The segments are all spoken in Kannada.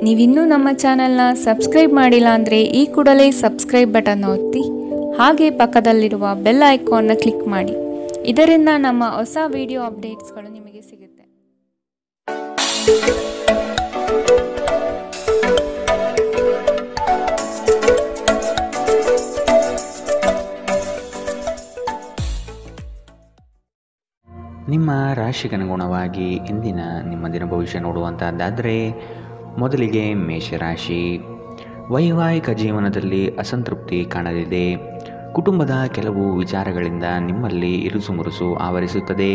ನೀವಿನ್ನೂ ನಮ್ಮ ಚಾನೆಲ್ನ ಸಬ್ಸ್ಕ್ರೈಬ್ ಮಾಡಿಲ್ಲ ಅಂದರೆ ಈ ಕೂಡಲೇ ಸಬ್ಸ್ಕ್ರೈಬ್ ಬಟನ್ ಒತ್ತಿ ಹಾಗೆ ಪಕ್ಕದಲ್ಲಿರುವ ಬೆಲ್ ಐಕಾನ್ನ ಕ್ಲಿಕ್ ಮಾಡಿ. ಇದರಿಂದ ನಮ್ಮ ಹೊಸ ವಿಡಿಯೋ ಅಪ್ಡೇಟ್ಸ್ಗಳು ನಿಮಗೆ ಸಿಗುತ್ತೆ. ನಿಮ್ಮ ರಾಶಿಗನುಗುಣವಾಗಿ ಇಂದಿನ ನಿಮ್ಮ ದಿನ ಭವಿಷ್ಯ ನೋಡುವಂತಹದ್ದಾದರೆ ಮೊದಲಿಗೆ ಮೇಷರಾಶಿ. ವೈವಾಹಿಕ ಜೀವನದಲ್ಲಿ ಅಸಂತೃಪ್ತಿ ಕಾಣಲಿದೆ. ಕುಟುಂಬದ ಕೆಲವು ವಿಚಾರಗಳಿಂದ ನಿಮ್ಮಲ್ಲಿ ಇರುಸುಮುರುಸು ಆವರಿಸುತ್ತದೆ.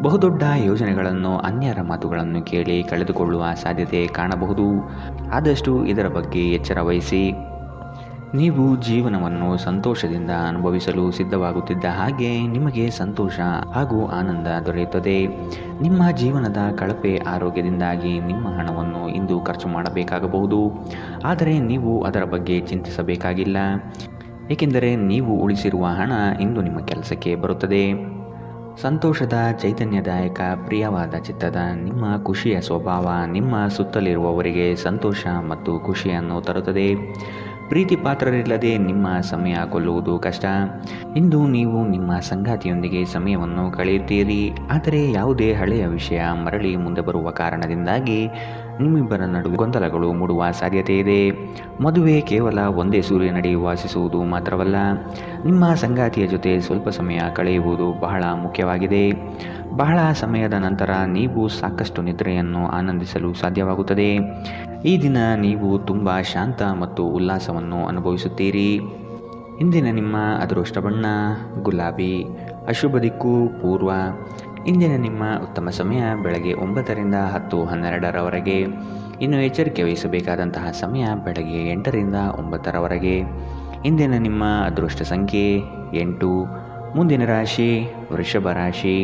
ಬಹುದೊಡ್ಡ ಯೋಜನೆಗಳನ್ನು ಅನ್ಯರ ಮಾತುಗಳನ್ನು ಕೇಳಿ ಕಳೆದುಕೊಳ್ಳುವ ಸಾಧ್ಯತೆ ಕಾಣಬಹುದು. ಆದಷ್ಟು ಇದರ ಬಗ್ಗೆ ಎಚ್ಚರ ವಹಿಸಿ. ನೀವು ಜೀವನವನ್ನು ಸಂತೋಷದಿಂದ ಅನುಭವಿಸಲು ಸಿದ್ಧವಾಗುತ್ತಿದ್ದ ಹಾಗೆ ನಿಮಗೆ ಸಂತೋಷ ಹಾಗೂ ಆನಂದ ದೊರೆಯುತ್ತದೆ. ನಿಮ್ಮ ಜೀವನದ ಕಳಪೆ ಆರೋಗ್ಯದಿಂದಾಗಿ ನಿಮ್ಮ ಹಣವನ್ನು ಇಂದು ಖರ್ಚು ಮಾಡಬೇಕಾಗಬಹುದು. ಆದರೆ ನೀವು ಅದರ ಬಗ್ಗೆ ಚಿಂತಿಸಬೇಕಾಗಿಲ್ಲ, ಏಕೆಂದರೆ ನೀವು ಉಳಿಸಿರುವ ಹಣ ಇಂದು ನಿಮ್ಮ ಕೆಲಸಕ್ಕೆ ಬರುತ್ತದೆ. ಸಂತೋಷದ ಚೈತನ್ಯದಾಯಕ ಪ್ರಿಯವಾದ ಚಿತ್ತದ ನಿಮ್ಮ ಖುಷಿಯ ಸ್ವಭಾವ ನಿಮ್ಮ ಸುತ್ತಲಿರುವವರಿಗೆ ಸಂತೋಷ ಮತ್ತು ಖುಷಿಯನ್ನು ತರುತ್ತದೆ. ಪ್ರೀತಿ ಪಾತ್ರರಿಲ್ಲದೆ ನಿಮ್ಮ ಸಮಯ ಕೊಲ್ಲುವುದು ಕಷ್ಟ. ಇಂದು ನೀವು ನಿಮ್ಮ ಸಂಗಾತಿಯೊಂದಿಗೆ ಸಮಯವನ್ನು ಕಳೆಯುತ್ತೀರಿ. ಆದರೆ ಯಾವುದೇ ಹಳೆಯ ವಿಷಯ ಮರಳಿ ಮುಂದೆ ಬರುವ ಕಾರಣದಿಂದಾಗಿ ನಿಮ್ಮಿಬ್ಬರ ನಡುವೆ ಗೊಂದಲಗಳು ಮೂಡುವ ಸಾಧ್ಯತೆ ಇದೆ. ಮದುವೆ ಕೇವಲ ಒಂದೇ ಸೂರ್ಯನಡಿ ವಾಸಿಸುವುದು ಮಾತ್ರವಲ್ಲ, ನಿಮ್ಮ ಸಂಗಾತಿಯ ಜೊತೆ ಸ್ವಲ್ಪ ಸಮಯ ಕಳೆಯುವುದು ಬಹಳ ಮುಖ್ಯವಾಗಿದೆ. ಬಹಳ ಸಮಯದ ನಂತರ ನೀವು ಸಾಕಷ್ಟು ನಿದ್ರೆಯನ್ನು ಆನಂದಿಸಲು ಸಾಧ್ಯವಾಗುತ್ತದೆ. ಈ ದಿನ ನೀವು ತುಂಬ ಶಾಂತ ಮತ್ತು ಉಲ್ಲಾಸವನ್ನು ಅನುಭವಿಸುತ್ತೀರಿ. ಇಂದಿನ ನಿಮ್ಮ ಅದೃಷ್ಟ ಬಣ್ಣ ಗುಲಾಬಿ. ಅಶುಭ ದಿಕ್ಕು ಪೂರ್ವ. ಇಂದಿನ ನಿಮ್ಮ ಉತ್ತಮ ಸಮಯ ಬೆಳಗ್ಗೆ 9ರಿಂದ 10:12ರವರೆಗೆ. ಇನ್ನು ಎಚ್ಚರಿಕೆ ವಹಿಸಬೇಕಾದಂತಹ ಸಮಯ ಬೆಳಗ್ಗೆ 8ರಿಂದ 9ರವರೆಗೆ. ಇಂದಿನ ನಿಮ್ಮ ಅದೃಷ್ಟ ಸಂಖ್ಯೆ 8. ಮುಂದಿನ ರಾಶಿ ವೃಷಭ ರಾಶಿ.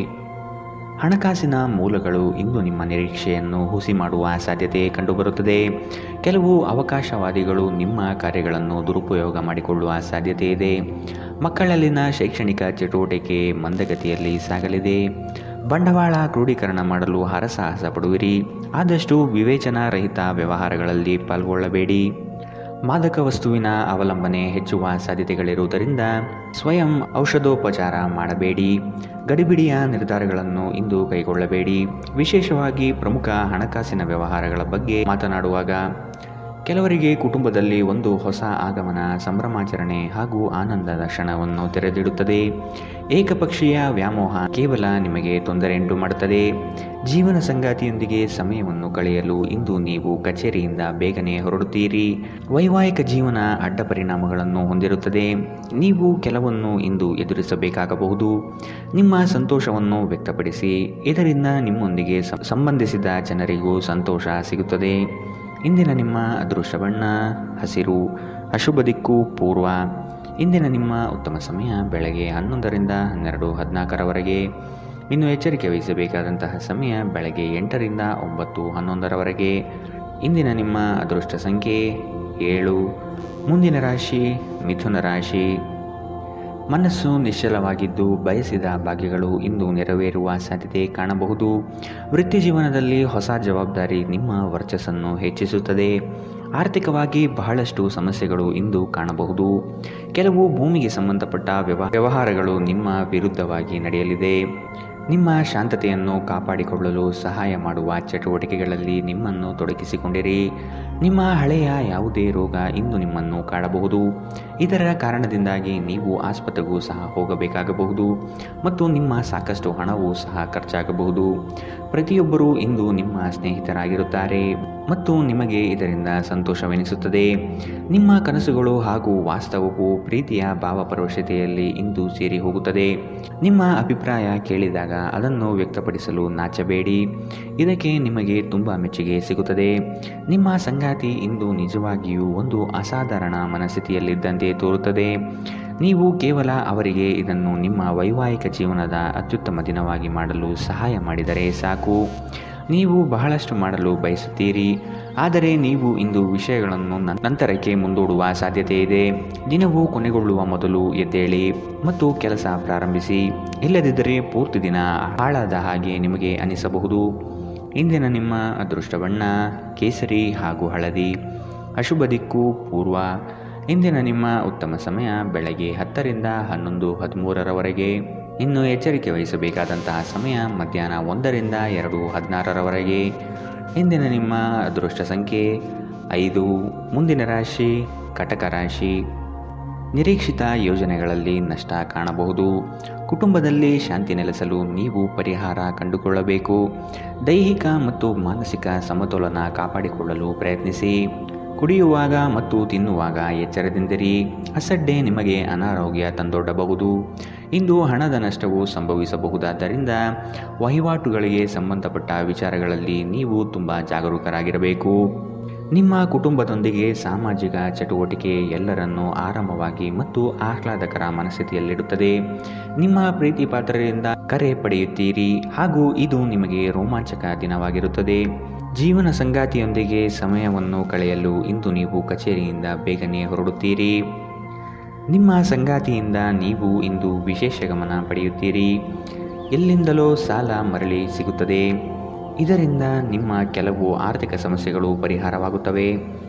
ಹಣಕಾಸಿನ ಮೂಲಗಳು ಇಂದು ನಿಮ್ಮ ನಿರೀಕ್ಷೆಯನ್ನು ಹುಸಿ ಮಾಡುವ ಸಾಧ್ಯತೆ ಕಂಡುಬರುತ್ತದೆ. ಕೆಲವು ಅವಕಾಶವಾದಿಗಳು ನಿಮ್ಮ ಕಾರ್ಯಗಳನ್ನು ದುರುಪಯೋಗ ಮಾಡಿಕೊಳ್ಳುವ ಸಾಧ್ಯತೆ ಇದೆ. ಮಕ್ಕಳಲ್ಲಿನ ಶೈಕ್ಷಣಿಕ ಚಟುವಟಿಕೆ ಮಂದಗತಿಯಲ್ಲಿ ಸಾಗಲಿದೆ. ಬಂಡವಾಳ ಕ್ರೋಢೀಕರಣ ಮಾಡಲು ಹರಸಾಹಸ ಪಡುವಿರಿ. ಆದಷ್ಟು ವಿವೇಚನಾ ರಹಿತ ವ್ಯವಹಾರಗಳಲ್ಲಿ ಪಾಲ್ಗೊಳ್ಳಬೇಡಿ. ಮಾದಕ ವಸ್ತುವಿನ ಅವಲಂಬನೆ ಹೆಚ್ಚುವ ಸಾಧ್ಯತೆಗಳಿರುವುದರಿಂದ ಸ್ವಯಂ ಔಷಧೋಪಚಾರ ಮಾಡಬೇಡಿ. ಗಡಿಬಿಡಿಯ ನಿರ್ಧಾರಗಳನ್ನು ಇಂದು ಕೈಗೊಳ್ಳಬೇಡಿ. ವಿಶೇಷವಾಗಿ ಪ್ರಮುಖ ಹಣಕಾಸಿನ ವ್ಯವಹಾರಗಳ ಬಗ್ಗೆ ಮಾತನಾಡುವಾಗ ಕೆಲವರಿಗೆ ಕುಟುಂಬದಲ್ಲಿ ಒಂದು ಹೊಸ ಆಗಮನ, ಸಂಭ್ರಮಾಚರಣೆ ಹಾಗೂ ಆನಂದದ ಕ್ಷಣವನ್ನು ತೆರೆದಿಡುತ್ತದೆ. ಏಕಪಕ್ಷೀಯ ವ್ಯಾಮೋಹ ಕೇವಲ ನಿಮಗೆ ತೊಂದರೆಯುಂಟು ಮಾಡುತ್ತದೆ. ಜೀವನ ಸಂಗಾತಿಯೊಂದಿಗೆ ಸಮಯವನ್ನು ಕಳೆಯಲು ಇಂದು ನೀವು ಕಚೇರಿಯಿಂದ ಬೇಗನೆ ಹೊರಡುತ್ತೀರಿ. ವೈವಾಹಿಕ ಜೀವನ ಅಡ್ಡ ಪರಿಣಾಮಗಳನ್ನು ಹೊಂದಿರುತ್ತದೆ. ನೀವು ಕೆಲವನ್ನು ಇಂದು ಎದುರಿಸಬೇಕಾಗಬಹುದು. ನಿಮ್ಮ ಸಂತೋಷವನ್ನು ವ್ಯಕ್ತಪಡಿಸಿ. ಇದರಿಂದ ನಿಮ್ಮೊಂದಿಗೆ ಸಂಬಂಧಿಸಿದ ಜನರಿಗೂ ಸಂತೋಷ ಸಿಗುತ್ತದೆ. ಇಂದಿನ ನಿಮ್ಮ ಅದೃಷ್ಟ ಬಣ್ಣ ಹಸಿರು. ಅಶುಭ ದಿಕ್ಕು ಪೂರ್ವ. ಇಂದಿನ ನಿಮ್ಮ ಉತ್ತಮ ಸಮಯ ಬೆಳಗ್ಗೆ 11ರಿಂದ 12:14ರವರೆಗೆ. ಇನ್ನು ಎಚ್ಚರಿಕೆ ವಹಿಸಬೇಕಾದಂತಹ ಸಮಯ ಬೆಳಗ್ಗೆ 8ರಿಂದ 9:11ರವರೆಗೆ. ಇಂದಿನ ನಿಮ್ಮ ಅದೃಷ್ಟ ಸಂಖ್ಯೆ 7. ಮುಂದಿನ ರಾಶಿ ಮಿಥುನ ರಾಶಿ. ಮನಸ್ಸು ನಿಶ್ಚಲವಾಗಿದ್ದು ಬಯಸಿದ ಭಾಗ್ಯಗಳು ಇಂದು ನೆರವೇರುವ ಸಾಧ್ಯತೆ ಕಾಣಬಹುದು. ವೃತ್ತಿ ಜೀವನದಲ್ಲಿ ಹೊಸ ಜವಾಬ್ದಾರಿ ನಿಮ್ಮ ವರ್ಚಸ್ಸನ್ನು ಹೆಚ್ಚಿಸುತ್ತದೆ. ಆರ್ಥಿಕವಾಗಿ ಬಹಳಷ್ಟು ಸಮಸ್ಯೆಗಳು ಇಂದು ಕಾಣಬಹುದು. ಕೆಲವು ಭೂಮಿಗೆ ಸಂಬಂಧಪಟ್ಟ ವ್ಯವಹಾರಗಳು ನಿಮ್ಮ ವಿರುದ್ಧವಾಗಿ ನಡೆಯಲಿದೆ. ನಿಮ್ಮ ಶಾಂತತೆಯನ್ನು ಕಾಪಾಡಿಕೊಳ್ಳಲು ಸಹಾಯ ಮಾಡುವ ಚಟುವಟಿಕೆಗಳಲ್ಲಿ ನಿಮ್ಮನ್ನು ತೊಡಗಿಸಿಕೊಂಡಿರಿ. ನಿಮ್ಮ ಹಳೆಯ ಯಾವುದೇ ರೋಗ ಇಂದು ನಿಮ್ಮನ್ನು ಕಾಡಬಹುದು. ಇದರ ಕಾರಣದಿಂದಾಗಿ ನೀವು ಆಸ್ಪತ್ರೆಗೂ ಸಹ ಹೋಗಬೇಕಾಗಬಹುದು ಮತ್ತು ನಿಮ್ಮ ಸಾಕಷ್ಟು ಹಣವೂ ಸಹ ಖರ್ಚಾಗಬಹುದು. ಪ್ರತಿಯೊಬ್ಬರೂ ಇಂದು ನಿಮ್ಮ ಸ್ನೇಹಿತರಾಗಿರುತ್ತಾರೆ ಮತ್ತು ನಿಮಗೆ ಇದರಿಂದ ಸಂತೋಷವೆನಿಸುತ್ತದೆ. ನಿಮ್ಮ ಕನಸುಗಳು ಹಾಗೂ ವಾಸ್ತವವು ಪ್ರೀತಿಯ ಭಾವಪರವಶತೆಯಲ್ಲಿ ಇಂದು ಸೇರಿ ಹೋಗುತ್ತದೆ. ನಿಮ್ಮ ಅಭಿಪ್ರಾಯ ಕೇಳಿದಾಗ ಅದನ್ನು ವ್ಯಕ್ತಪಡಿಸಲು ನಾಚಬೇಡಿ. ಇದಕ್ಕೆ ನಿಮಗೆ ತುಂಬ ಮೆಚ್ಚುಗೆ ಸಿಗುತ್ತದೆ. ನಿಮ್ಮ ಸಂಗಾತಿ ಇಂದು ನಿಜವಾಗಿಯೂ ಒಂದು ಅಸಾಧಾರಣ ಮನಸ್ಥಿತಿಯಲ್ಲಿದ್ದಂತೆ ತೋರುತ್ತದೆ. ನೀವು ಕೇವಲ ಅವರಿಗೆ ಇದನ್ನು ನಿಮ್ಮ ವೈವಾಹಿಕ ಜೀವನದ ಅತ್ಯುತ್ತಮ ದಿನವಾಗಿ ಮಾಡಲು ಸಹಾಯ ಮಾಡಿದರೆ ಸಾಕು. ನೀವು ಬಹಳಷ್ಟು ಮಾಡಲು ಬಯಸುತ್ತೀರಿ, ಆದರೆ ನೀವು ಇಂದು ವಿಷಯಗಳನ್ನು ನಂತರಕ್ಕೆ ಮುಂದೂಡುವ ಸಾಧ್ಯತೆ ಇದೆ. ದಿನವು ಕೊನೆಗೊಳ್ಳುವ ಮೊದಲು ಎದ್ದೇಳಿ ಮತ್ತು ಕೆಲಸ ಪ್ರಾರಂಭಿಸಿ. ಇಲ್ಲದಿದ್ದರೆ ಪೂರ್ತಿ ದಿನ ಹಾಳಾದ ಹಾಗೆ ನಿಮಗೆ ಅನಿಸಬಹುದು. ಇಂದಿನ ನಿಮ್ಮ ಅದೃಷ್ಟ ಬಣ್ಣ ಕೇಸರಿ ಹಾಗೂ ಹಳದಿ. ಅಶುಭ ದಿಕ್ಕು ಪೂರ್ವ. ಇಂದಿನ ನಿಮ್ಮ ಉತ್ತಮ ಸಮಯ ಬೆಳಗ್ಗೆ 10 ರಿಂದ 11:13ರವರೆಗೆ. ಇನ್ನು ಎಚ್ಚರಿಕೆ ವಹಿಸಬೇಕಾದಂತಹ ಸಮಯ ಮಧ್ಯಾಹ್ನ 1 ರಿಂದ 2:16ರವರೆಗೆ. ಇಂದಿನ ನಿಮ್ಮ ಅದೃಷ್ಟ ಸಂಖ್ಯೆ 5. ಮುಂದಿನ ರಾಶಿ ಕಟಕ ರಾಶಿ. ನಿರೀಕ್ಷಿತ ಯೋಜನೆಗಳಲ್ಲಿ ನಷ್ಟ ಕಾಣಬಹುದು. ಕುಟುಂಬದಲ್ಲಿ ಶಾಂತಿ ನೆಲೆಸಲು ನೀವು ಪರಿಹಾರ ಕಂಡುಕೊಳ್ಳಬೇಕು. ದೈಹಿಕ ಮತ್ತು ಮಾನಸಿಕ ಸಮತೋಲನ ಕಾಪಾಡಿಕೊಳ್ಳಲು ಪ್ರಯತ್ನಿಸಿ. ಕುಡಿಯುವಾಗ ಮತ್ತು ತಿನ್ನುವಾಗ ಎಚ್ಚರದಿಂದಿರಿ. ಅಸಡ್ಡೆ ನಿಮಗೆ ಅನಾರೋಗ್ಯ ತಂದೊಡ್ಡಬಹುದು. ಇಂದು ಹಣದ ನಷ್ಟವು ಸಂಭವಿಸಬಹುದಾದ್ದರಿಂದ ವಹಿವಾಟುಗಳಿಗೆ ಸಂಬಂಧಪಟ್ಟ ವಿಚಾರಗಳಲ್ಲಿ ನೀವು ತುಂಬ ಜಾಗರೂಕರಾಗಿರಬೇಕು. ನಿಮ್ಮ ಕುಟುಂಬದೊಂದಿಗೆ ಸಾಮಾಜಿಕ ಚಟುವಟಿಕೆ ಎಲ್ಲರನ್ನೂ ಆರಾಮವಾಗಿ ಮತ್ತು ಆಹ್ಲಾದಕರ ಮನಸ್ಥಿತಿಯಲ್ಲಿಡುತ್ತದೆ. ನಿಮ್ಮ ಪ್ರೀತಿ ಪಾತ್ರರಿಂದ ಕರೆ ಪಡೆಯುತ್ತೀರಿ ಹಾಗೂ ಇದು ನಿಮಗೆ ರೋಮಾಂಚಕ ದಿನವಾಗಿರುತ್ತದೆ. ಜೀವನ ಸಂಗಾತಿಯೊಂದಿಗೆ ಸಮಯವನ್ನು ಕಳೆಯಲು ಇಂದು ನೀವು ಕಚೇರಿಯಿಂದ ಬೇಗನೆ ಹೊರಡುತ್ತೀರಿ. ನಿಮ್ಮ ಸಂಗಾತಿಯಿಂದ ನೀವು ಇಂದು ವಿಶೇಷ ಗಮನ ಪಡೆಯುತ್ತೀರಿ. ಎಲ್ಲಿಂದಲೋ ಸಾಲ ಮರಳಿ ಸಿಗುತ್ತದೆ. ಇದರಿಂದ ನಿಮ್ಮ ಕೆಲವು ಆರ್ಥಿಕ ಸಮಸ್ಯೆಗಳು ಪರಿಹಾರವಾಗುತ್ತವೆ.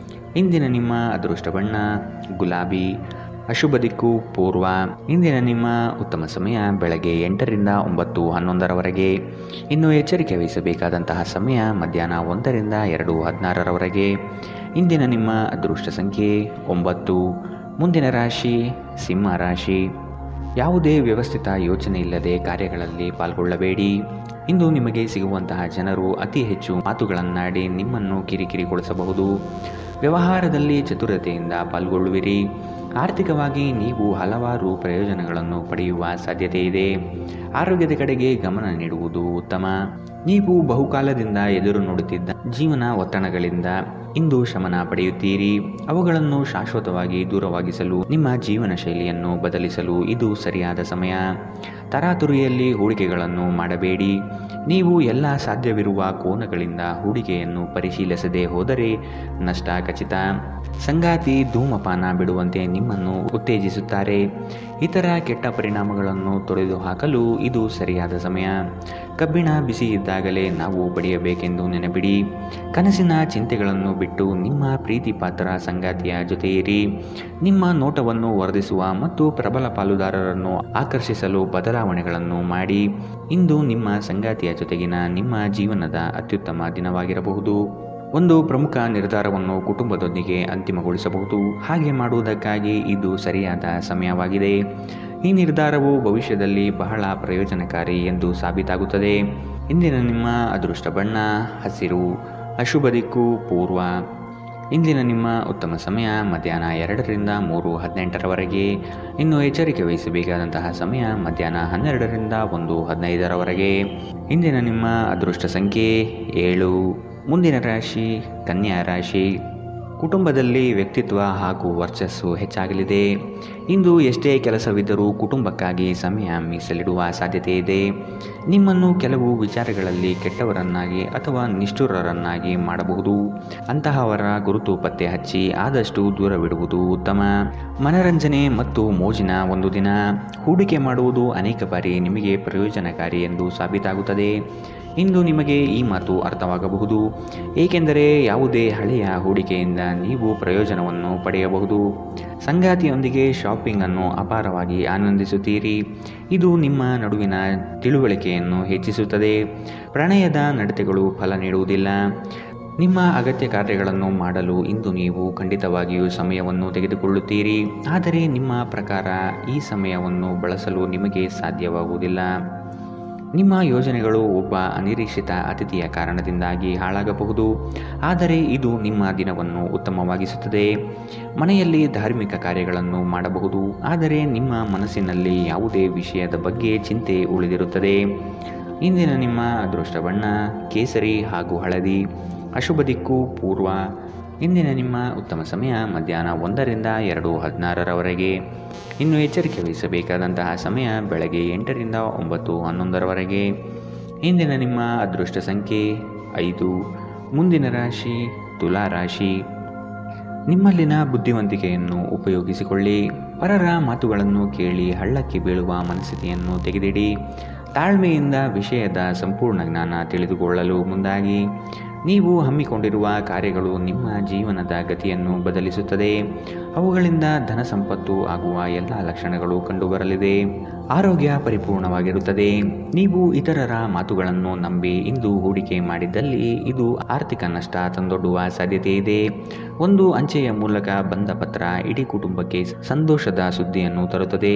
ಇಂದಿನ ನಿಮ್ಮ ಅದೃಷ್ಟ ಬಣ್ಣ ಗುಲಾಬಿ. ಅಶುಭ ದಿಕ್ಕು ಪೂರ್ವ. ಇಂದಿನ ನಿಮ್ಮ ಉತ್ತಮ ಸಮಯ ಬೆಳಗ್ಗೆ 8 ರಿಂದ 9:11ರವರೆಗೆ. ಇನ್ನು ಎಚ್ಚರಿಕೆ ವಹಿಸಬೇಕಾದಂತಹ ಸಮಯ ಮಧ್ಯಾಹ್ನ 1 ರಿಂದ 2:16ರವರೆಗೆ. ಇಂದಿನ ನಿಮ್ಮ ಅದೃಷ್ಟ ಸಂಖ್ಯೆ 9. ಮುಂದಿನ ರಾಶಿ ಸಿಂಹ ರಾಶಿ. ಯಾವುದೇ ವ್ಯವಸ್ಥಿತ ಯೋಚನೆ ಇಲ್ಲದೆ ಕಾರ್ಯಗಳಲ್ಲಿ ಪಾಲ್ಗೊಳ್ಳಬೇಡಿ. ಇಂದು ನಿಮಗೆ ಸಿಗುವಂತಹ ಜನರು ಅತಿ ಹೆಚ್ಚು ಮಾತುಗಳನ್ನಾಡಿ ನಿಮ್ಮನ್ನು ಕಿರಿಕಿರಿಗೊಳಿಸಬಹುದು. ವ್ಯವಹಾರದಲ್ಲಿ ಚತುರತೆಯಿಂದ ಪಾಲ್ಗೊಳ್ಳುವಿರಿ. ಆರ್ಥಿಕವಾಗಿ ನೀವು ಹಲವಾರು ಪ್ರಯೋಜನಗಳನ್ನು ಪಡೆಯುವ ಸಾಧ್ಯತೆ ಇದೆ. ಆರೋಗ್ಯದ ಕಡೆಗೆ ಗಮನ ನೀಡುವುದು ಉತ್ತಮ. ನೀವು ಬಹುಕಾಲದಿಂದ ಎದುರು ನೋಡುತ್ತಿದ್ದ ಜೀವನ ಒತ್ತಡಗಳಿಂದ ಇಂದು ಶಮನ ಪಡೆಯುತ್ತೀರಿ. ಅವುಗಳನ್ನು ಶಾಶ್ವತವಾಗಿ ದೂರವಾಗಿಸಲು ನಿಮ್ಮ ಜೀವನ ಶೈಲಿಯನ್ನು ಬದಲಿಸಲು ಇದು ಸರಿಯಾದ ಸಮಯ. ತರಾತುರಿಯಲ್ಲಿ ಹೂಡಿಕೆಗಳನ್ನು ಮಾಡಬೇಡಿ. ನೀವು ಎಲ್ಲ ಸಾಧ್ಯವಿರುವ ಕೋನಗಳಿಂದ ಹೂಡಿಕೆಯನ್ನು ಪರಿಶೀಲಿಸದೆ ಹೋದರೆ ನಷ್ಟ ಖಚಿತ. ಸಂಗಾತಿ ಧೂಮಪಾನ ಬಿಡುವಂತೆ ನಿಮ್ಮನ್ನು ಉತ್ತೇಜಿಸುತ್ತಾರೆ. ಇತರ ಕೆಟ್ಟ ಪರಿಣಾಮಗಳನ್ನು ತೊಡೆದುಹಾಕಲು ಇದು ಸರಿಯಾದ ಸಮಯ. ಕಬ್ಬಿಣ ಬಿಸಿ ಇದ್ದಾಗಲೇ ನಾವು ಬಡಿಯಬೇಕೆಂದು ನೆನಪಿಡಿ. ಕನಸಿನ ಚಿಂತೆಗಳನ್ನು ಬಿಟ್ಟು ನಿಮ್ಮ ಪ್ರೀತಿ ಪಾತ್ರ ಸಂಗಾತಿಯ ಜೊತೆ ಇರಿ. ನಿಮ್ಮ ನೋಟವನ್ನು ವರ್ಧಿಸುವ ಮತ್ತು ಪ್ರಬಲ ಪಾಲುದಾರರನ್ನು ಆಕರ್ಷಿಸಲು ಬದಲಾವಣೆಗಳನ್ನು ಮಾಡಿ. ಇಂದು ನಿಮ್ಮ ಸಂಗಾತಿಯ ಜೊತೆಗಿನ ನಿಮ್ಮ ಜೀವನದ ಅತ್ಯುತ್ತಮ ದಿನವಾಗಿರಬಹುದು. ಒಂದು ಪ್ರಮುಖ ನಿರ್ಧಾರವನ್ನು ಕುಟುಂಬದೊಂದಿಗೆ ಅಂತಿಮಗೊಳಿಸಬಹುದು. ಹಾಗೆ ಮಾಡುವುದಕ್ಕಾಗಿ ಇದು ಸರಿಯಾದ ಸಮಯವಾಗಿದೆ. ಈ ನಿರ್ಧಾರವು ಭವಿಷ್ಯದಲ್ಲಿ ಬಹಳ ಪ್ರಯೋಜನಕಾರಿ ಎಂದು ಸಾಬೀತಾಗುತ್ತದೆ. ಇಂದಿನ ನಿಮ್ಮ ಅದೃಷ್ಟ ಬಣ್ಣ ಹಸಿರು. ಅಶುಭ ದಿಕ್ಕು ಪೂರ್ವ. ಇಂದಿನ ನಿಮ್ಮ ಉತ್ತಮ ಸಮಯ ಮಧ್ಯಾಹ್ನ 2 ರಿಂದ 3:18ರವರೆಗೆ. ಇನ್ನು ಎಚ್ಚರಿಕೆ ವಹಿಸಬೇಕಾದಂತಹ ಸಮಯ ಮಧ್ಯಾಹ್ನ 12 ರಿಂದ 1:15ರವರೆಗೆ. ಇಂದಿನ ನಿಮ್ಮ ಅದೃಷ್ಟ ಸಂಖ್ಯೆ 7. ಮುಂದಿನ ರಾಶಿ ಕನ್ಯಾ ರಾಶಿ. ಕುಟುಂಬದಲ್ಲಿ ವ್ಯಕ್ತಿತ್ವ ಹಾಗೂ ವರ್ಚಸ್ಸು ಹೆಚ್ಚಾಗಲಿದೆ. ಇಂದು ಎಷ್ಟೇ ಕೆಲಸವಿದ್ದರೂ ಕುಟುಂಬಕ್ಕಾಗಿ ಸಮಯ ಮೀಸಲಿಡುವ ಸಾಧ್ಯತೆ ಇದೆ. ನಿಮ್ಮನ್ನು ಕೆಲವು ವಿಚಾರಗಳಲ್ಲಿ ಕೆಟ್ಟವರನ್ನಾಗಿ ಅಥವಾ ನಿಷ್ಠುರರನ್ನಾಗಿ ಮಾಡಬಹುದು. ಅಂತಹವರ ಗುರುತು ಪತ್ತೆ ಹಚ್ಚಿ ಆದಷ್ಟು ದೂರವಿಡುವುದು ಉತ್ತಮ. ಮನರಂಜನೆ ಮತ್ತು ಮೋಜಿನ ಒಂದು ದಿನ. ಹೂಡಿಕೆ ಮಾಡುವುದು ಅನೇಕ ಬಾರಿ ನಿಮಗೆ ಪ್ರಯೋಜನಕಾರಿ ಎಂದು ಸಾಬೀತಾಗುತ್ತದೆ. ಇಂದು ನಿಮಗೆ ಈ ಮಾತು ಅರ್ಥವಾಗಬಹುದು, ಏಕೆಂದರೆ ಯಾವುದೇ ಹಳೆಯ ಹೂಡಿಕೆಯಿಂದ ನೀವು ಪ್ರಯೋಜನವನ್ನು ಪಡೆಯಬಹುದು. ಸಂಗಾತಿಯೊಂದಿಗೆ ಶಾಪಿಂಗ್ ಅನ್ನು ಅಪಾರವಾಗಿ ಆನಂದಿಸುತ್ತೀರಿ. ಇದು ನಿಮ್ಮ ನಡುವಿನ ತಿಳುವಳಿಕೆಯನ್ನು ಹೆಚ್ಚಿಸುತ್ತದೆ. ಪ್ರಣಯದ ನಡತೆಗಳು ಫಲ ನೀಡುವುದಿಲ್ಲ. ನಿಮ್ಮ ಅಗತ್ಯ ಕಾರ್ಯಗಳನ್ನು ಮಾಡಲು ಇಂದು ನೀವು ಖಂಡಿತವಾಗಿಯೂ ಸಮಯವನ್ನು ತೆಗೆದುಕೊಳ್ಳುತ್ತೀರಿ. ಆದರೆ ನಿಮ್ಮ ಪ್ರಕಾರ ಈ ಸಮಯವನ್ನು ಬಳಸಲು ನಿಮಗೆ ಸಾಧ್ಯವಾಗುವುದಿಲ್ಲ. ನಿಮ್ಮ ಯೋಜನೆಗಳು ಒಬ್ಬ ಅನಿರೀಕ್ಷಿತ ಅತಿಥಿಯ ಕಾರಣದಿಂದಾಗಿ ಹಾಳಾಗಬಹುದು. ಆದರೆ ಇದು ನಿಮ್ಮ ದಿನವನ್ನು ಉತ್ತಮವಾಗಿಸುತ್ತದೆ. ಮನೆಯಲ್ಲಿ ಧಾರ್ಮಿಕ ಕಾರ್ಯಗಳನ್ನು ಮಾಡಬಹುದು. ಆದರೆ ನಿಮ್ಮ ಮನಸ್ಸಿನಲ್ಲಿ ಯಾವುದೇ ವಿಷಯದ ಬಗ್ಗೆ ಚಿಂತೆ ಉಳಿದಿರುತ್ತದೆ. ಇಂದಿನ ನಿಮ್ಮ ಅದೃಷ್ಟ ಬಣ್ಣ ಕೇಸರಿ ಹಾಗೂ ಹಳದಿ. ಅಶುಭ ದಿಕ್ಕು ಪೂರ್ವ. ಇಂದಿನ ನಿಮ್ಮ ಉತ್ತಮ ಸಮಯ ಮಧ್ಯಾಹ್ನ 1 ರಿಂದ 2:16ರವರೆಗೆ. ಇನ್ನು ಎಚ್ಚರಿಕೆ ವಹಿಸಬೇಕಾದಂತಹ ಸಮಯ ಬೆಳಗ್ಗೆ 8 ರಿಂದ 9:11ರವರೆಗೆ. ಇಂದಿನ ನಿಮ್ಮ ಅದೃಷ್ಟ ಸಂಖ್ಯೆ 5. ಮುಂದಿನ ರಾಶಿ ತುಲಾ ರಾಶಿ. ನಿಮ್ಮಲ್ಲಿನ ಬುದ್ಧಿವಂತಿಕೆಯನ್ನು ಉಪಯೋಗಿಸಿಕೊಳ್ಳಿ. ಪರರ ಮಾತುಗಳನ್ನು ಕೇಳಿ ಹಳ್ಳಕ್ಕೆ ಬೀಳುವ ಮನಸ್ಥಿತಿಯನ್ನು ತೆಗೆದಿಡಿ. ತಾಳ್ಮೆಯಿಂದ ವಿಷಯದ ಸಂಪೂರ್ಣ ಜ್ಞಾನ ತಿಳಿದುಕೊಳ್ಳಲು ಮುಂದಾಗಿ. ನೀವು ಹಮ್ಮಿಕೊಂಡಿರುವ ಕಾರ್ಯಗಳು ನಿಮ್ಮ ಜೀವನದ ಗತಿಯನ್ನು ಬದಲಿಸುತ್ತದೆ. ಅವುಗಳಿಂದ ಧನ ಸಂಪತ್ತು ಆಗುವ ಎಲ್ಲ ಲಕ್ಷಣಗಳು ಕಂಡುಬರಲಿದೆ. ಆರೋಗ್ಯ ಪರಿಪೂರ್ಣವಾಗಿರುತ್ತದೆ. ನೀವು ಇತರರ ಮಾತುಗಳನ್ನು ನಂಬಿ ಇಂದು ಹೂಡಿಕೆ ಮಾಡಿದ್ದಲ್ಲಿ ಇದು ಆರ್ಥಿಕ ನಷ್ಟ ತಂದೊಡ್ಡುವ ಸಾಧ್ಯತೆ ಇದೆ. ಒಂದು ಅಂಚೆಯ ಮೂಲಕ ಬಂದ ಪತ್ರ ಇಡೀ ಕುಟುಂಬಕ್ಕೆ ಸಂತೋಷದ ಸುದ್ದಿಯನ್ನು ತರುತ್ತದೆ.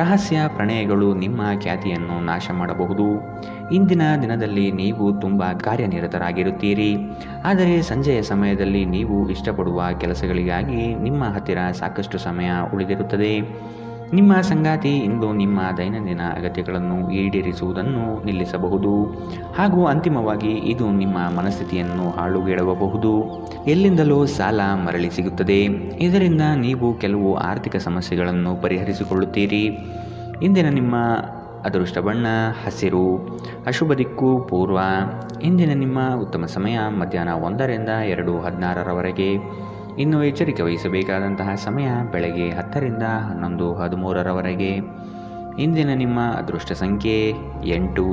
ರಹಸ್ಯ ಪ್ರಣಯಗಳು ನಿಮ್ಮ ಖ್ಯಾತಿಯನ್ನು ನಾಶ ಮಾಡಬಹುದು. ಇಂದಿನ ದಿನದಲ್ಲಿ ನೀವು ತುಂಬ ಕಾರ್ಯನಿರತರಾಗಿರುತ್ತೀರಿ. ಆದರೆ ಸಂಜೆಯ ಸಮಯದಲ್ಲಿ ನೀವು ಇಷ್ಟಪಡುವ ಕೆಲಸಗಳಿಗಾಗಿ ನಿಮ್ಮ ಹತ್ತಿರ ಸಾಕಷ್ಟು ಸಮಯ ಉಳಿದಿರುತ್ತದೆ. ನಿಮ್ಮ ಸಂಗಾತಿ ಇಂದು ನಿಮ್ಮ ದೈನಂದಿನ ಅಗತ್ಯಗಳನ್ನು ಈಡೇರಿಸುವುದನ್ನು ನಿಲ್ಲಿಸಬಹುದು ಹಾಗೂ ಅಂತಿಮವಾಗಿ ಇದು ನಿಮ್ಮ ಮನಸ್ಥಿತಿಯನ್ನು ಹಾಳುಗೆಡವಬಹುದು. ಎಲ್ಲಿಂದಲೂ ಸಾಲ ಮರಳಿ ಸಿಗುತ್ತದೆ. ಇದರಿಂದ ನೀವು ಕೆಲವು ಆರ್ಥಿಕ ಸಮಸ್ಯೆಗಳನ್ನು ಪರಿಹರಿಸಿಕೊಳ್ಳುತ್ತೀರಿ. ಇಂದಿನ ನಿಮ್ಮ ಅದೃಷ್ಟ ಬಣ್ಣ ಹಸಿರು. ಅಶುಭ ದಿಕ್ಕು ಪೂರ್ವ. ಇಂದಿನ ನಿಮ್ಮ ಉತ್ತಮ ಸಮಯ ಮಧ್ಯಾಹ್ನ 1ರಿಂದ 2:16ರವರೆಗೆ. ಇನ್ನು ಎಚ್ಚರಿಕೆ ವಹಿಸಬೇಕಾದಂತಹ ಸಮಯ ಬೆಳಗ್ಗೆ 10ರಿಂದ 11:13ರವರೆಗೆ. ಇಂದಿನ ನಿಮ್ಮ ಅದೃಷ್ಟ ಸಂಖ್ಯೆ 8.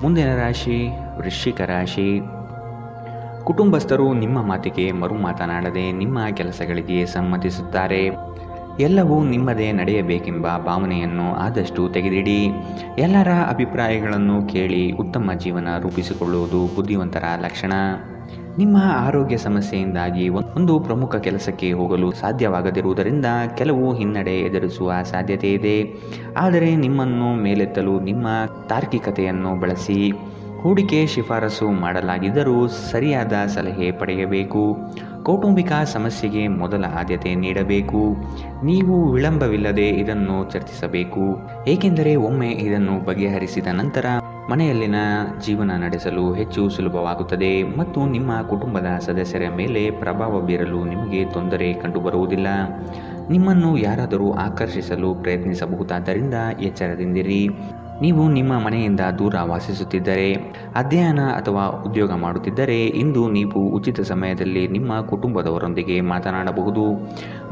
ಮುಂದಿನ ರಾಶಿ ವೃಶ್ಚಿಕ ರಾಶಿ. ಕುಟುಂಬಸ್ಥರು ನಿಮ್ಮ ಮಾತಿಗೆ ಮರು ಮಾತನಾಡದೆ ನಿಮ್ಮ ಕೆಲಸಗಳಿಗೆ ಸಮ್ಮತಿಸುತ್ತಾರೆ. ಎಲ್ಲವೂ ನಿಮ್ಮದೇ ನಡೆಯಬೇಕೆಂಬ ಭಾವನೆಯನ್ನು ಆದಷ್ಟು ತೆಗೆದಿಡಿ. ಎಲ್ಲರ ಅಭಿಪ್ರಾಯಗಳನ್ನು ಕೇಳಿ ಉತ್ತಮ ಜೀವನ ರೂಪಿಸಿಕೊಳ್ಳುವುದು ಬುದ್ಧಿವಂತರ ಲಕ್ಷಣ. ನಿಮ್ಮ ಆರೋಗ್ಯ ಸಮಸ್ಯೆಯಿಂದಾಗಿ ಒಂದು ಪ್ರಮುಖ ಕೆಲಸಕ್ಕೆ ಹೋಗಲು ಸಾಧ್ಯವಾಗದಿರುವುದರಿಂದ ಕೆಲವು ಹಿನ್ನಡೆ ಎದುರಿಸುವ ಸಾಧ್ಯತೆ ಇದೆ. ಆದರೆ ನಿಮ್ಮನ್ನು ಮೇಲೆತ್ತಲು ನಿಮ್ಮ ತಾರ್ಕಿಕತೆಯನ್ನು ಬಳಸಿ. ಹೂಡಿಕೆ ಶಿಫಾರಸು ಮಾಡಲಾಗಿದ್ದರೂ ಸರಿಯಾದ ಸಲಹೆ ಪಡೆಯಬೇಕು. ಕೌಟುಂಬಿಕ ಸಮಸ್ಯೆಗೆ ಮೊದಲ ಆದ್ಯತೆ ನೀಡಬೇಕು. ನೀವು ವಿಳಂಬವಿಲ್ಲದೆ ಇದನ್ನು ಚರ್ಚಿಸಬೇಕು, ಏಕೆಂದರೆ ಒಮ್ಮೆ ಇದನ್ನು ಬಗೆಹರಿಸಿದ ನಂತರ ಮನೆಯಲ್ಲಿನ ಜೀವನ ನಡೆಸಲು ಹೆಚ್ಚು ಸುಲಭವಾಗುತ್ತದೆ ಮತ್ತು ನಿಮ್ಮ ಕುಟುಂಬದ ಸದಸ್ಯರ ಮೇಲೆ ಪ್ರಭಾವ ಬೀರಲು ನಿಮಗೆ ತೊಂದರೆ ಕಂಡುಬರುವುದಿಲ್ಲ. ನಿಮ್ಮನ್ನು ಯಾರಾದರೂ ಆಕರ್ಷಿಸಲು ಪ್ರಯತ್ನಿಸಬಹುದಾದ್ದರಿಂದ ಎಚ್ಚರದಿಂದಿರಿ. ನೀವು ನಿಮ್ಮ ಮನೆಯಿಂದ ದೂರ ವಾಸಿಸುತ್ತಿದ್ದರೆ, ಅಧ್ಯಯನ ಅಥವಾ ಉದ್ಯೋಗ ಮಾಡುತ್ತಿದ್ದರೆ ಇಂದು ನೀವು ಉಚಿತ ಸಮಯದಲ್ಲಿ ನಿಮ್ಮ ಕುಟುಂಬದವರೊಂದಿಗೆ ಮಾತನಾಡಬಹುದು.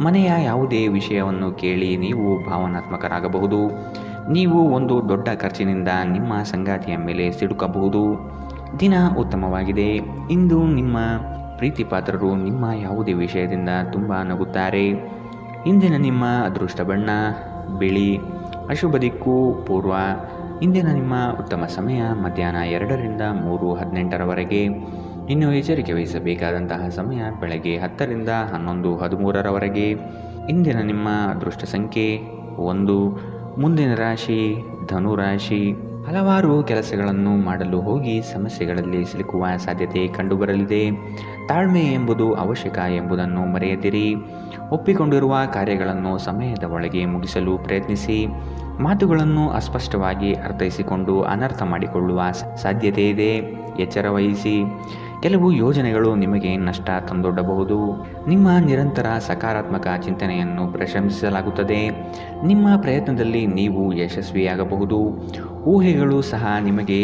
ಮನೆಯ ಯಾವುದೇ ವಿಷಯವನ್ನು ಕೇಳಿ ನೀವು ಭಾವನಾತ್ಮಕರಾಗಬಹುದು. ನೀವು ಒಂದು ದೊಡ್ಡ ಖರ್ಚಿನಿಂದ ನಿಮ್ಮ ಸಂಗಾತಿಯ ಮೇಲೆ ಸಿಡುಕಬಹುದು. ದಿನ ಉತ್ತಮವಾಗಿದೆ. ಇಂದು ನಿಮ್ಮ ಪ್ರೀತಿ ಪಾತ್ರರು ನಿಮ್ಮ ಯಾವುದೇ ವಿಷಯದಿಂದ ತುಂಬ ನಗುತ್ತಾರೆ. ಇಂದಿನ ನಿಮ್ಮ ಅದೃಷ್ಟ ಬಣ್ಣ ಬಿಳಿ. ಅಶುಭ ದಿಕ್ಕು ಪೂರ್ವ. ಇಂದಿನ ನಿಮ್ಮ ಉತ್ತಮ ಸಮಯ ಮಧ್ಯಾಹ್ನ 2ರಿಂದ 3:18ರವರೆಗೆ. ಇನ್ನು ಎಚ್ಚರಿಕೆ ವಹಿಸಬೇಕಾದಂತಹ ಸಮಯ ಬೆಳಗ್ಗೆ 10ರಿಂದ 11:13ರವರೆಗೆ. ಇಂದಿನ ನಿಮ್ಮ ಅದೃಷ್ಟ ಸಂಖ್ಯೆ 1. ಮುಂದಿನ ರಾಶಿ ಧನುರಾಶಿ. ಹಲವಾರು ಕೆಲಸಗಳನ್ನು ಮಾಡಲು ಹೋಗಿ ಸಮಸ್ಯೆಗಳಲ್ಲಿ ಸಿಲುಕುವ ಸಾಧ್ಯತೆ ಕಂಡುಬರಲಿದೆ. ತಾಳ್ಮೆ ಎಂಬುದು ಅವಶ್ಯಕ ಎಂಬುದನ್ನು ಮರೆಯದಿರಿ. ಒಪ್ಪಿಕೊಂಡಿರುವ ಕಾರ್ಯಗಳನ್ನು ಸಮಯದ ಒಳಗೆ ಮುಗಿಸಲು ಪ್ರಯತ್ನಿಸಿ. ಮಾತುಗಳನ್ನು ಅಸ್ಪಷ್ಟವಾಗಿ ಅರ್ಥೈಸಿಕೊಂಡು ಅನರ್ಥ ಮಾಡಿಕೊಳ್ಳುವ ಸಾಧ್ಯತೆ ಇದೆ. ಎಚ್ಚರ ವಹಿಸಿ. ಕೆಲವು ಯೋಜನೆಗಳು ನಿಮಗೆ ನಷ್ಟ ತಂದೊಡ್ಡಬಹುದು. ನಿಮ್ಮ ನಿರಂತರ ಸಕಾರಾತ್ಮಕ ಚಿಂತನೆಯನ್ನು ಪ್ರಶಂಸಿಸಲಾಗುತ್ತದೆ. ನಿಮ್ಮ ಪ್ರಯತ್ನದಲ್ಲಿ ನೀವು ಯಶಸ್ವಿಯಾಗಬಹುದು. ಊಹೆಗಳು ಸಹ ನಿಮಗೆ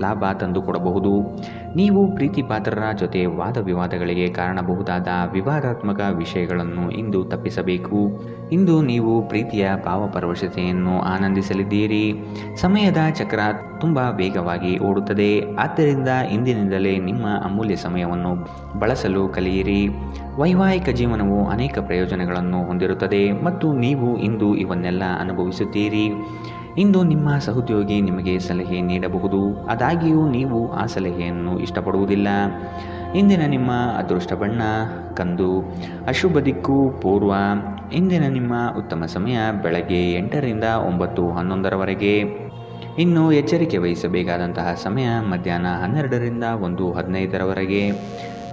ಲಾಭ ತಂದುಕೊಡಬಹುದು. ನೀವು ಪ್ರೀತಿ ಪಾತ್ರರ ಜೊತೆ ವಾದ ವಿವಾದಗಳಿಗೆ ಕಾರಣಬಹುದಾದ ವಿವಾದಾತ್ಮಕ ವಿಷಯಗಳನ್ನು ಇಂದು ತಪ್ಪಿಸಬೇಕು. ಇಂದು ನೀವು ಪ್ರೀತಿಯ ಭಾವಪರವಶತೆಯನ್ನು ಆನಂದಿಸಲಿದ್ದೀರಿ. ಸಮಯದ ಚಕ್ರ ತುಂಬ ವೇಗವಾಗಿ ಓಡುತ್ತದೆ. ಆದ್ದರಿಂದ ಇಂದಿನಿಂದಲೇ ನಿಮ್ಮ ಅಮೂಲ್ಯ ಸಮಯವನ್ನು ಬಳಸಲು ಕಲಿಯಿರಿ. ವೈವಾಹಿಕ ಜೀವನವು ಅನೇಕ ಪ್ರಯೋಜನಗಳನ್ನು ಹೊಂದಿರುತ್ತದೆ ಮತ್ತು ನೀವು ಇಂದು ಇವನ್ನೆಲ್ಲ ಅನುಭವಿಸುತ್ತೀರಿ. ಇಂದು ನಿಮ್ಮ ಸಹೋದ್ಯೋಗಿ ನಿಮಗೆ ಸಲಹೆ ನೀಡಬಹುದು, ಆದಾಗ್ಯೂ ನೀವು ಆ ಸಲಹೆಯನ್ನು ಇಷ್ಟಪಡುವುದಿಲ್ಲ. ಇಂದಿನ ನಿಮ್ಮ ಅದೃಷ್ಟ ಬಣ್ಣ ಕಂದು. ಅಶುಭ ದಿಕ್ಕು ಪೂರ್ವ. ಇಂದಿನ ನಿಮ್ಮ ಉತ್ತಮ ಸಮಯ ಬೆಳಗ್ಗೆ 8ರಿಂದ 9:11ರವರೆಗೆ. ಇನ್ನು ಎಚ್ಚರಿಕೆ ವಹಿಸಬೇಕಾದಂತಹ ಸಮಯ ಮಧ್ಯಾಹ್ನ 12ರಿಂದ 1:15ರವರೆಗೆ.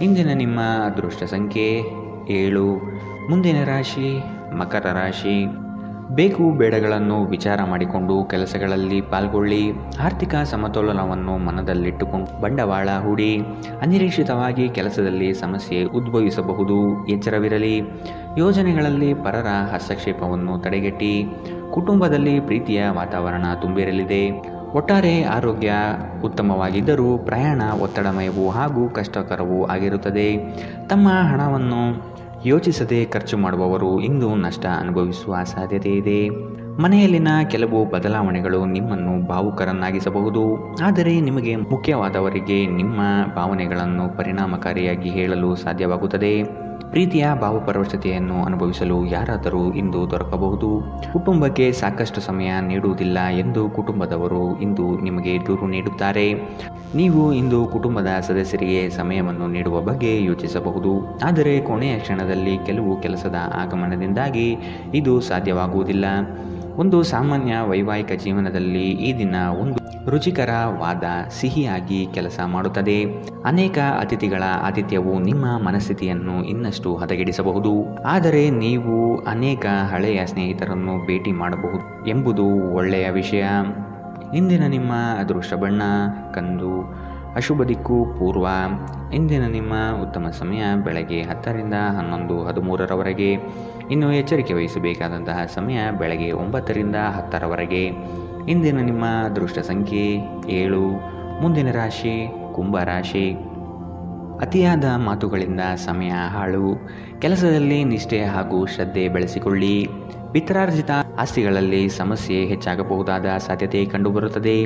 ಇಂದಿನ ನಿಮ್ಮ ಅದೃಷ್ಟ ಸಂಖ್ಯೆ 7. ಮುಂದಿನ ರಾಶಿ ಮಕರ ರಾಶಿ. ಬೇಕು ಬೇಡಗಳನ್ನು ವಿಚಾರ ಮಾಡಿಕೊಂಡು ಕೆಲಸಗಳಲ್ಲಿ ಪಾಲ್ಗೊಳ್ಳಿ. ಆರ್ಥಿಕ ಸಮತೋಲನವನ್ನು ಮನದಲ್ಲಿಟ್ಟುಕೊಂಡು ಬಂಡವಾಳ ಹೂಡಿ. ಅನಿರೀಕ್ಷಿತವಾಗಿ ಕೆಲಸದಲ್ಲಿ ಸಮಸ್ಯೆ ಉದ್ಭವಿಸಬಹುದು. ಎಚ್ಚರವಿರಲಿ. ಯೋಜನೆಗಳಲ್ಲಿ ಪರರ ಹಸ್ತಕ್ಷೇಪವನ್ನು ತಡೆಗಟ್ಟಿ. ಕುಟುಂಬದಲ್ಲಿ ಪ್ರೀತಿಯ ವಾತಾವರಣ ತುಂಬಿರಲಿದೆ. ಒಟ್ಟಾರೆ ಆರೋಗ್ಯ ಉತ್ತಮವಾಗಿದ್ದರೂ ಪ್ರಯಾಣ ಒತ್ತಡಮಯವೂ ಹಾಗೂ ಕಷ್ಟಕರವೂ ಆಗಿರುತ್ತದೆ. ತಮ್ಮ ಹಣವನ್ನು ಯೋಚಿಸದೆ ಖರ್ಚು ಮಾಡುವವರು ಇಂದು ನಷ್ಟ ಅನುಭವಿಸುವ ಸಾಧ್ಯತೆ ಇದೆ. ಮನೆಯಲ್ಲಿನ ಕೆಲವು ಬದಲಾವಣೆಗಳು ನಿಮ್ಮನ್ನು ಭಾವುಕರನ್ನಾಗಿಸಬಹುದು, ಆದರೆ ನಿಮಗೆ ಮುಖ್ಯವಾದವರಿಗೆ ನಿಮ್ಮ ಭಾವನೆಗಳನ್ನು ಪರಿಣಾಮಕಾರಿಯಾಗಿ ಹೇಳಲು ಸಾಧ್ಯವಾಗುತ್ತದೆ. ಪ್ರೀತಿಯ ಭಾವಪರವಶತೆಯನ್ನು ಅನುಭವಿಸಲು ಯಾರಾದರೂ ಇಂದು ದೊರಕಬಹುದು. ಕುಟುಂಬಕ್ಕೆ ಸಾಕಷ್ಟು ಸಮಯ ನೀಡುವುದಿಲ್ಲ ಎಂದು ಕುಟುಂಬದವರು ಇಂದು ನಿಮಗೆ ದೂರು ನೀಡುತ್ತಾರೆ. ನೀವು ಇಂದು ಕುಟುಂಬದ ಸದಸ್ಯರಿಗೆ ಸಮಯವನ್ನು ನೀಡುವ ಬಗ್ಗೆ ಯೋಚಿಸಬಹುದು, ಆದರೆ ಕೊನೆಯ ಕ್ಷಣದಲ್ಲಿ ಕೆಲವು ಕೆಲಸದ ಆಗಮನದಿಂದಾಗಿ ಇದು ಸಾಧ್ಯವಾಗುವುದಿಲ್ಲ. ಒಂದು ಸಾಮಾನ್ಯ ವೈವಾಹಿಕ ಜೀವನದಲ್ಲಿ ಈ ದಿನ ಒಂದು ರುಚಿಕರವಾದ ಸಿಹಿಯಾಗಿ ಕೆಲಸ ಮಾಡುತ್ತದೆ. ಅನೇಕ ಅತಿಥಿಗಳ ಆತಿಥ್ಯವು ನಿಮ್ಮ ಮನಸ್ಥಿತಿಯನ್ನು ಇನ್ನಷ್ಟು ಹದಗೆಡಿಸಬಹುದು, ಆದರೆ ನೀವು ಅನೇಕ ಹಳೆಯ ಸ್ನೇಹಿತರನ್ನು ಭೇಟಿ ಮಾಡಬಹುದು ಎಂಬುದು ಒಳ್ಳೆಯ ವಿಷಯ. ಇಂದಿನ ನಿಮ್ಮ ಅದೃಷ್ಟ ಬಣ್ಣ ಕಂದು, ಅಶುಭ ದಿಕ್ಕು ಪೂರ್ವ. ಇಂದಿನ ನಿಮ್ಮ ಉತ್ತಮ ಸಮಯ ಬೆಳಗ್ಗೆ 10 ರಿಂದ 11:13 ಇನ್ನು ಎಚ್ಚರಿಕೆ ವಹಿಸಬೇಕಾದಂತಹ ಸಮಯ ಬೆಳಗ್ಗೆ 9 ರಿಂದ 10 ಇಂದಿನ ನಿಮ್ಮ ಅದೃಷ್ಟ ಸಂಖ್ಯೆ 7. ಮುಂದಿನ ರಾಶಿ ಕುಂಭರಾಶಿ. ಅತಿಯಾದ ಮಾತುಗಳಿಂದ ಸಮಯ ಹಾಳು. ಕೆಲಸದಲ್ಲಿ ನಿಷ್ಠೆ ಹಾಗೂ ಶ್ರದ್ಧೆ ಬೆಳೆಸಿಕೊಳ್ಳಿ. ಪಿತ್ರಾರ್ಜಿತ ಆಸ್ತಿಗಳಲ್ಲಿ ಸಮಸ್ಯೆ ಹೆಚ್ಚಾಗಬಹುದಾದ ಸಾಧ್ಯತೆ ಕಂಡುಬರುತ್ತದೆ.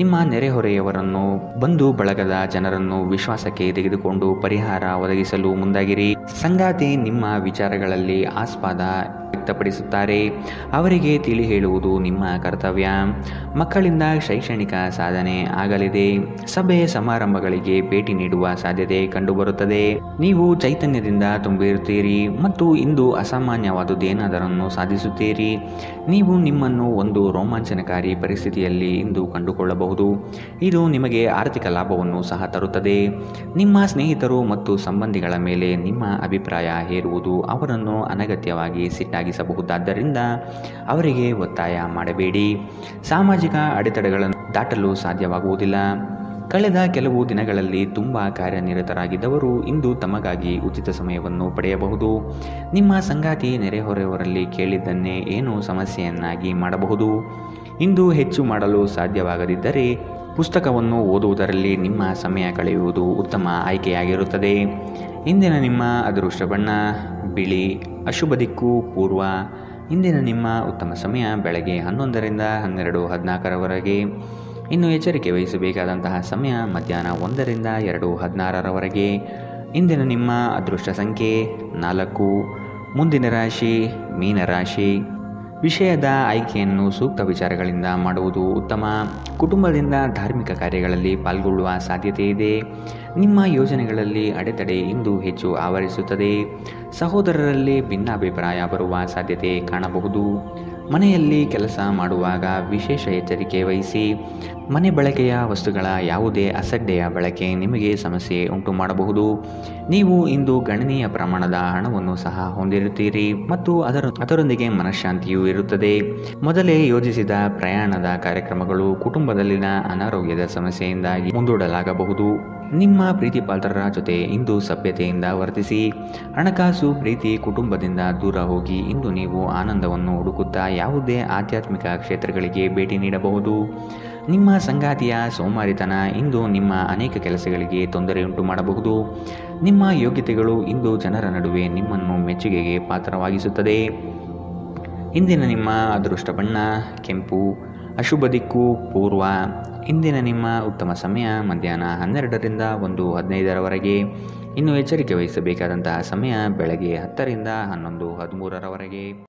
ನಿಮ್ಮ ನೆರೆಹೊರೆಯವರನ್ನು, ಬಂಧು ಬಳಗದ ಜನರನ್ನು ವಿಶ್ವಾಸಕ್ಕೆ ತೆಗೆದುಕೊಂಡು ಪರಿಹಾರ ಒದಗಿಸಲು ಮುಂದಾಗಿರಿ. ಸಂಗಾತಿ ನಿಮ್ಮ ವಿಚಾರಗಳಲ್ಲಿ ಆಸ್ಪದ ವ್ಯಕ್ತಪಡಿಸುತ್ತಾರೆ, ಅವರಿಗೆ ತಿಳಿ ಹೇಳುವುದು ನಿಮ್ಮ ಕರ್ತವ್ಯ. ಮಕ್ಕಳಿಂದ ಶೈಕ್ಷಣಿಕ ಸಾಧನೆ ಆಗಲಿದೆ. ಸಭೆ ಸಮಾರಂಭಗಳಿಗೆ ಭೇಟಿ ನೀಡುವ ಸಾಧ್ಯತೆ ಕಂಡುಬರುತ್ತದೆ. ನೀವು ಚೈತನ್ಯದಿಂದ ತುಂಬಿರುತ್ತೀರಿ ಮತ್ತು ಇಂದು ಅಸಾಮಾನ್ಯವಾದುದೇನಾದರನ್ನು ಸಾಧಿಸುತ್ತೀರಿ. ನೀವು ನಿಮ್ಮನ್ನು ಒಂದು ರೋಮಾಂಚನಕಾರಿ ಪರಿಸ್ಥಿತಿಯಲ್ಲಿ ಇಂದು ಕಂಡುಕೊಳ್ಳಬಹುದು. ಇದು ನಿಮಗೆ ಆರ್ಥಿಕ ಲಾಭವನ್ನು ಸಹ ತರುತ್ತದೆ. ನಿಮ್ಮ ಸ್ನೇಹಿತರು ಮತ್ತು ಸಂಬಂಧಿಗಳ ಮೇಲೆ ನಿಮ್ಮ ಅಭಿಪ್ರಾಯ ಹೇರುವುದು ಅವರನ್ನು ಅನಗತ್ಯವಾಗಿ ಸಿಟ್ಟಾಗಿಸಬಹುದಾದ್ದರಿಂದ ಅವರಿಗೆ ಒತ್ತಾಯ ಮಾಡಬೇಡಿ. ಸಾಮಾಜಿಕ ಅಡೆತಡೆಗಳನ್ನು ದಾಟಲು ಸಾಧ್ಯವಾಗುವುದಿಲ್ಲ. ಕಳೆದ ಕೆಲವು ದಿನಗಳಲ್ಲಿ ತುಂಬ ಕಾರ್ಯನಿರತರಾಗಿದ್ದವರು ಇಂದು ತಮಗಾಗಿ ಉಚಿತ ಸಮಯವನ್ನು ಪಡೆಯಬಹುದು. ನಿಮ್ಮ ಸಂಗಾತಿ ನೆರೆಹೊರೆಯವರಲ್ಲಿ ಕೇಳಿದ್ದನ್ನೇ ಏನೋ ಸಮಸ್ಯೆಯನ್ನಾಗಿ ಮಾಡಬಹುದು. ಇಂದು ಹೆಚ್ಚು ಮಾಡಲು ಸಾಧ್ಯವಾಗದಿದ್ದರೆ ಪುಸ್ತಕವನ್ನು ಓದುವುದರಲ್ಲಿ ನಿಮ್ಮ ಸಮಯ ಕಳೆಯುವುದು ಉತ್ತಮ ಆಯ್ಕೆಯಾಗಿರುತ್ತದೆ. ಇಂದಿನ ನಿಮ್ಮ ಅದೃಷ್ಟ ಬಣ್ಣ ಬಿಳಿ, ಅಶುಭ ದಿಕ್ಕು ಪೂರ್ವ. ಇಂದಿನ ನಿಮ್ಮ ಉತ್ತಮ ಸಮಯ ಬೆಳಗ್ಗೆ 11 ರಿಂದ 12:14 ಇನ್ನು ಎಚ್ಚರಿಕೆ ವಹಿಸಬೇಕಾದಂತಹ ಸಮಯ ಮಧ್ಯಾಹ್ನ 1 ರಿಂದ 2:16 ಇಂದಿನ ನಿಮ್ಮ ಅದೃಷ್ಟ ಸಂಖ್ಯೆ 4. ಮುಂದಿನ ರಾಶಿ ಮೀನರಾಶಿ. ವಿಷಯದ ಆಯ್ಕೆಯನ್ನು ಸೂಕ್ತ ವಿಚಾರಗಳಿಂದ ಮಾಡುವುದು ಉತ್ತಮ. ಕುಟುಂಬದಿಂದ ಧಾರ್ಮಿಕ ಕಾರ್ಯಗಳಲ್ಲಿ ಪಾಲ್ಗೊಳ್ಳುವ ಸಾಧ್ಯತೆ ಇದೆ. ನಿಮ್ಮ ಯೋಜನೆಗಳಲ್ಲಿ ಅಡೆತಡೆ ಇಂದು ಹೆಚ್ಚು ಆವರಿಸುತ್ತದೆ. ಸಹೋದರರಲ್ಲಿ ಭಿನ್ನಾಭಿಪ್ರಾಯ ಬರುವ ಸಾಧ್ಯತೆ ಕಾಣಬಹುದು. ಮನೆಯಲ್ಲಿ ಕೆಲಸ ಮಾಡುವಾಗ ವಿಶೇಷ ಎಚ್ಚರಿಕೆ ವಹಿಸಿ. ಮನೆ ಬಳಕೆಯ ವಸ್ತುಗಳ ಯಾವುದೇ ಅಸಡ್ಡೆಯ ಬಳಕೆ ನಿಮಗೆ ಸಮಸ್ಯೆ ಉಂಟು ಮಾಡಬಹುದು. ನೀವು ಇಂದು ಗಣನೀಯ ಪ್ರಮಾಣದ ಹಣವನ್ನು ಸಹ ಹೊಂದಿರುತ್ತೀರಿ ಮತ್ತು ಅದರೊಂದಿಗೆ ಮನಃಶಾಂತಿಯೂ ಇರುತ್ತದೆ. ಮೊದಲೇ ಯೋಜಿಸಿದ ಪ್ರಯಾಣದ ಕಾರ್ಯಕ್ರಮಗಳು ಕುಟುಂಬದಲ್ಲಿನ ಅನಾರೋಗ್ಯದ ಸಮಸ್ಯೆಯಿಂದಾಗಿ ಮುಂದೂಡಲಾಗಬಹುದು. ನಿಮ್ಮ ಪ್ರೀತಿಪಾತ್ರರ ಜೊತೆ ಇಂದು ಸಭ್ಯತೆಯಿಂದ ವರ್ತಿಸಿ. ಹಣಕಾಸು, ಪ್ರೀತಿ, ಕುಟುಂಬದಿಂದ ದೂರ ಹೋಗಿ ಇಂದು ನೀವು ಆನಂದವನ್ನು ಹುಡುಕುತ್ತಾ ಯಾವುದೇ ಆಧ್ಯಾತ್ಮಿಕ ಕ್ಷೇತ್ರಗಳಿಗೆ ಭೇಟಿ ನೀಡಬಹುದು. ನಿಮ್ಮ ಸಂಗಾತಿಯ ಸೋಮಾರಿತನ ಇಂದು ನಿಮ್ಮ ಅನೇಕ ಕೆಲಸಗಳಿಗೆ ತೊಂದರೆಯುಂಟು ಮಾಡಬಹುದು. ನಿಮ್ಮ ಯೋಗ್ಯತೆಗಳು ಇಂದು ಜನರ ನಡುವೆ ನಿಮ್ಮನ್ನು ಮೆಚ್ಚುಗೆಗೆ ಪಾತ್ರವಾಗಿಸುತ್ತದೆ. ಇಂದಿನ ನಿಮ್ಮ ಅದೃಷ್ಟ ಬಣ್ಣ ಕೆಂಪು, ಅಶುಭ ದಿಕ್ಕು ಪೂರ್ವ. ಇಂದಿನ ನಿಮ್ಮ ಉತ್ತಮ ಸಮಯ ಮಧ್ಯಾಹ್ನ 12 ರಿಂದ 1:15 ಇನ್ನು ಎಚ್ಚರಿಕೆ ವಹಿಸಬೇಕಾದಂತಹ ಸಮಯ ಬೆಳಗ್ಗೆ 10 ರಿಂದ 11:13